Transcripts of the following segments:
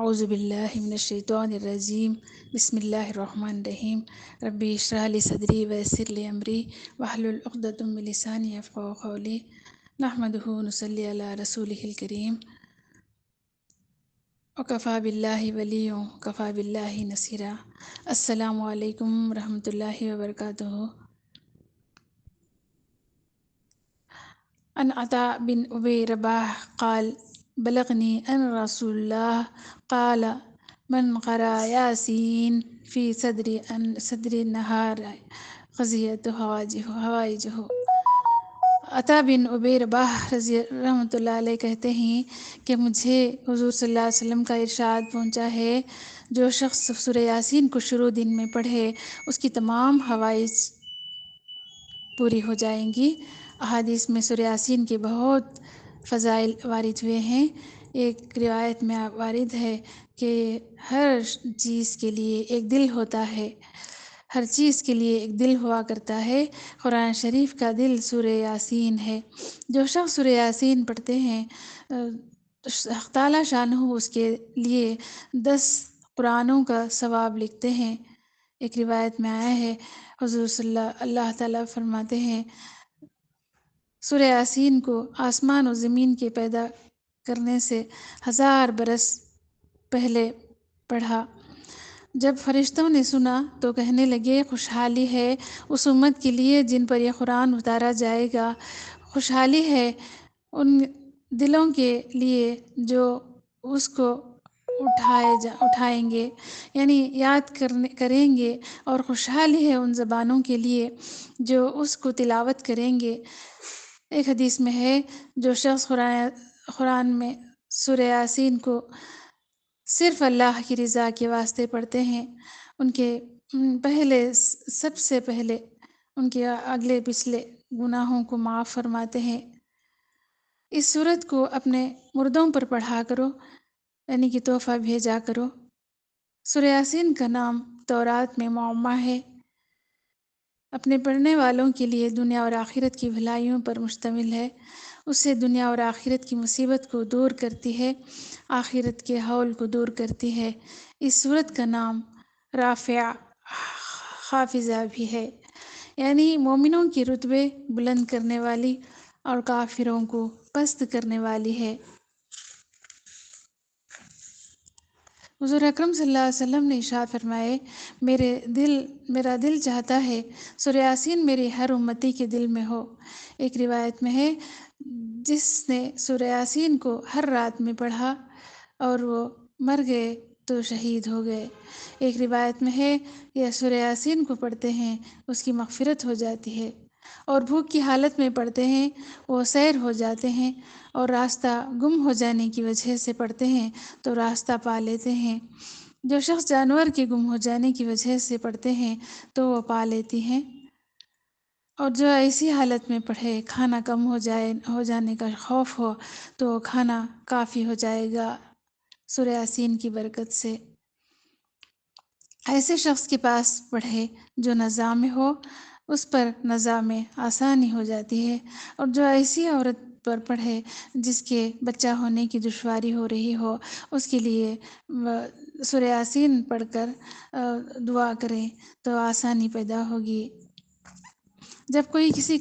اعوذ باللہ من الشیطان الرجیم بسم اللہ الرحمن الرحیم ربی اشرح لی صدری ویسر لی امری واحلل عقدۃ من لسانی یفقہوا قولی نحمدہ ونصلی علی رسولہ الکریم وکفیٰ باللہ ولی وکفیٰ باللہ نصیرا۔ السلام علیکم ورحمۃ اللہ وبرکاتہ۔ عن عطاء بن ابی رباح قال بلغنی ان رسول اللہ قال من قرأ یاسین فی صدر النہار قضیت حوائجہ۔ عطا بن ابی رباح رحمۃ اللہ علیہ کہتے ہیں کہ مجھے حضور صلی اللہ علیہ وسلم کا ارشاد پہنچا ہے، جو شخص سورہ یاسین کو شروع دن میں پڑھے اس کی تمام حوائج پوری ہو جائیں گی۔ احادیث میں سورہ یاسین کے بہت فضائل وارد ہوئے ہیں۔ ایک روایت میں وارد ہے کہ ہر چیز کے لیے ایک دل ہوتا ہے، ہر چیز کے لیے ایک دل ہوا کرتا ہے۔ قرآن شریف کا دل سورہ یاسین ہے۔ جو شخص سورہ یاسین پڑھتے ہیں حق تعالیٰ شانہ اس کے لیے 10 قرآنوں کا ثواب لکھتے ہیں۔ ایک روایت میں آیا ہے، حضور صلی اللہ تعالیٰ فرماتے ہیں، سورہ یاسین کو آسمان و زمین کے پیدا کرنے سے 1000 برس پہلے پڑھا۔ جب فرشتوں نے سنا تو کہنے لگے، خوشحالی ہے اس امت کے لیے جن پر یہ قرآن اتارا جائے گا، خوشحالی ہے ان دلوں کے لیے جو اس کو اٹھائیں گے، یعنی یاد کریں گے، اور خوشحالی ہے ان زبانوں کے لیے جو اس کو تلاوت کریں گے۔ ایک حدیث میں ہے، جو شخص قرآن میں سورہ یاسین کو صرف اللہ کی رضا کے واسطے پڑھتے ہیں، ان کے سب سے پہلے ان کے اگلے پچھلے گناہوں کو معاف فرماتے ہیں۔ اس سورت کو اپنے مردوں پر پڑھا کرو، یعنی کہ تحفہ بھیجا کرو۔ سورہ یاسین کا نام تورات میں معمہ ہے، اپنے پڑھنے والوں کے لیے دنیا اور آخرت کی بھلائیوں پر مشتمل ہے۔ اس سے دنیا اور آخرت کی مصیبت کو دور کرتی ہے، آخرت کے ہول کو دور کرتی ہے۔ اس سورت کا نام رافع خافضہ بھی ہے، یعنی مومنوں کے رتبے بلند کرنے والی اور کافروں کو پست کرنے والی ہے۔ حضور اکرم صلی اللہ علیہ وسلم نے ارشاد فرمائے، میرا دل چاہتا ہے سورہ یاسین میری ہر امتی کے دل میں ہو۔ ایک روایت میں ہے، جس نے سورہ یاسین کو ہر رات میں پڑھا اور وہ مر گئے تو شہید ہو گئے۔ ایک روایت میں ہے، یہ سورہ یاسین کو پڑھتے ہیں اس کی مغفرت ہو جاتی ہے، اور بھوک کی حالت میں پڑھتے ہیں وہ سیر ہو جاتے ہیں، اور راستہ گم ہو جانے کی وجہ سے پڑھتے ہیں تو راستہ پا لیتے ہیں۔ جو شخص جانور کے گم ہو جانے کی وجہ سے پڑھتے ہیں تو وہ پا لیتی ہیں، اور جو ایسی حالت میں پڑھے کھانا کم ہو جانے کا خوف ہو تو کھانا کافی ہو جائے گا سورہ یاسین کی برکت سے۔ ایسے شخص کے پاس پڑھے جو نظام میں ہو، اس پر نظام میں آسانی ہو جاتی ہے، اور جو ایسی عورت پر پڑھے جس کے بچہ ہونے کی دشواری ہو رہی ہو، اس کے لیے سورہ یاسین پڑھ کر دعا کریں تو آسانی پیدا ہوگی۔ جب کسی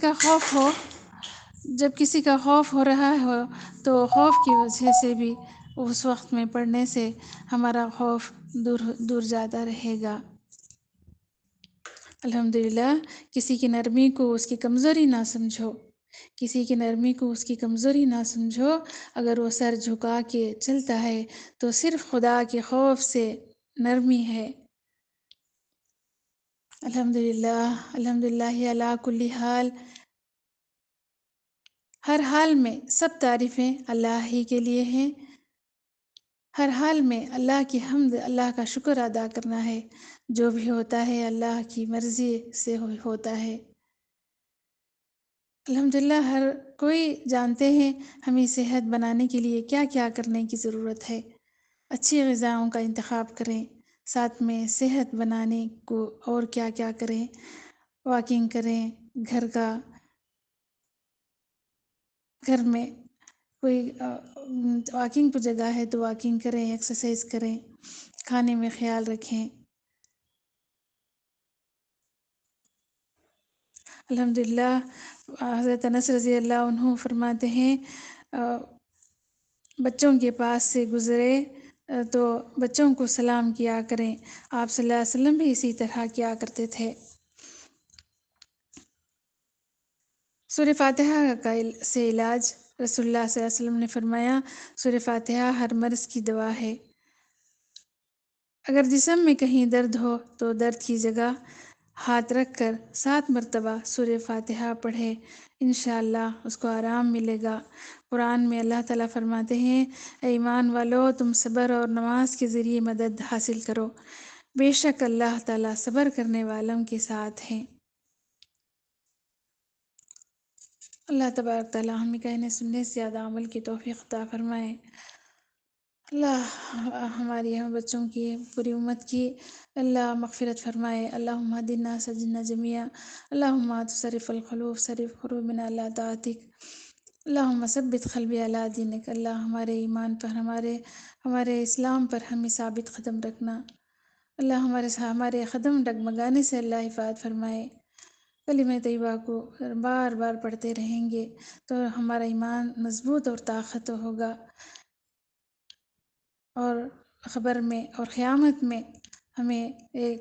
کا خوف ہو رہا ہو تو خوف کی وجہ سے بھی اس وقت میں پڑھنے سے ہمارا خوف دور جاتا رہے گا۔ الحمدللہ، کسی کی نرمی کو اس کی کمزوری نہ سمجھو، کسی کی نرمی کو اس کی کمزوری نہ سمجھو۔ اگر وہ سر جھکا کے چلتا ہے تو صرف خدا کے خوف سے نرمی ہے۔ الحمدللہ علی کل حال، ہر حال میں سب تعریفیں اللہ ہی کے لیے ہیں۔ ہر حال میں اللہ کی حمد، اللہ کا شکر ادا کرنا ہے۔ جو بھی ہوتا ہے اللہ کی مرضی سے ہوتا ہے۔ الحمدللہ، ہر کوئی جانتے ہیں ہمیں صحت بنانے کے لیے کیا کیا کرنے کی ضرورت ہے۔ اچھی غذاؤں کا انتخاب کریں، ساتھ میں صحت بنانے کو اور کیا کیا کریں۔ واکنگ کریں، گھر میں کوئی واکنگ پہ جگہ ہے تو واکنگ کریں، ایکسرسائز کریں، کھانے میں خیال رکھیں۔ الحمدللہ حضرت انس رضی اللہ عنہ فرماتے ہیں بچوں کے پاس سے گزرے تو بچوں کو سلام کیا کریں۔ آپ صلی اللہ علیہ وسلم بھی اسی طرح کیا کرتے تھے۔ سورہ فاتحہ کا سے علاج، رسول اللہ صلی اللہ علیہ وسلم نے فرمایا سورہ فاتحہ ہر مرض کی دوا ہے۔ اگر جسم میں کہیں درد ہو تو درد کی جگہ ہاتھ رکھ کر 7 مرتبہ سورہ فاتحہ پڑھے، انشاءاللہ اس کو آرام ملے گا۔ قرآن میں اللہ تعالیٰ فرماتے ہیں اے ایمان والو تم صبر اور نماز کے ذریعے مدد حاصل کرو، بے شک اللہ تعالیٰ صبر کرنے والوں کے ساتھ ہیں۔ اللہ تبارک تعالیٰ ہمیں کہنے سننے سے زیادہ عمل کی توفیق عطا فرمائے۔ اللہ ہماری ہم بچوں کی پوری امت کی اللہ مغفرت فرمائے۔ اللہم اہدنا سجدنا جميعا اللہم تصرف القلوب صرف قلوبنا على طاعتک اللہم ثبت قلبی علی دینک۔ اللہ ہمارے ایمان پر، ہمارے اسلام پر ہمیں ثابت قدم رکھنا۔ اللہ ہمارے قدم ڈگمگانے سے اللہ حفاظت فرمائے۔ کلمہ طیبہ کو بار بار پڑھتے رہیں گے تو ہمارا ایمان مضبوط اور طاقت ہوگا، اور خبر میں اور قیامت میں ہمیں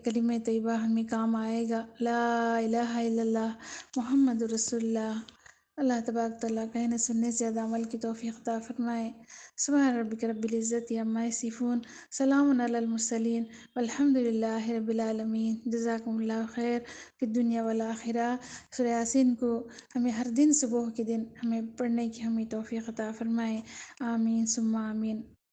کلمہ طیبہ ہمیں کام آئے گا، لا الہ الا اللہ محمد رسول اللہ۔ اللہ تبارک تعالیٰ کہنے سننے سے زیادہ عمل کی توفیق عطا فرمائے۔ سبحان ربک رب العزت عما یصفون، سلام علی المرسلین والحمد للہ رب العالمین۔ جزاکم اللہ خیر فی الدنیا والآخرہ۔ سورہ یاسین کو ہمیں ہر دن صبح کے دن ہمیں پڑھنے کی ہمیں توفیق عطا فرمائے، آمین ثم آمین۔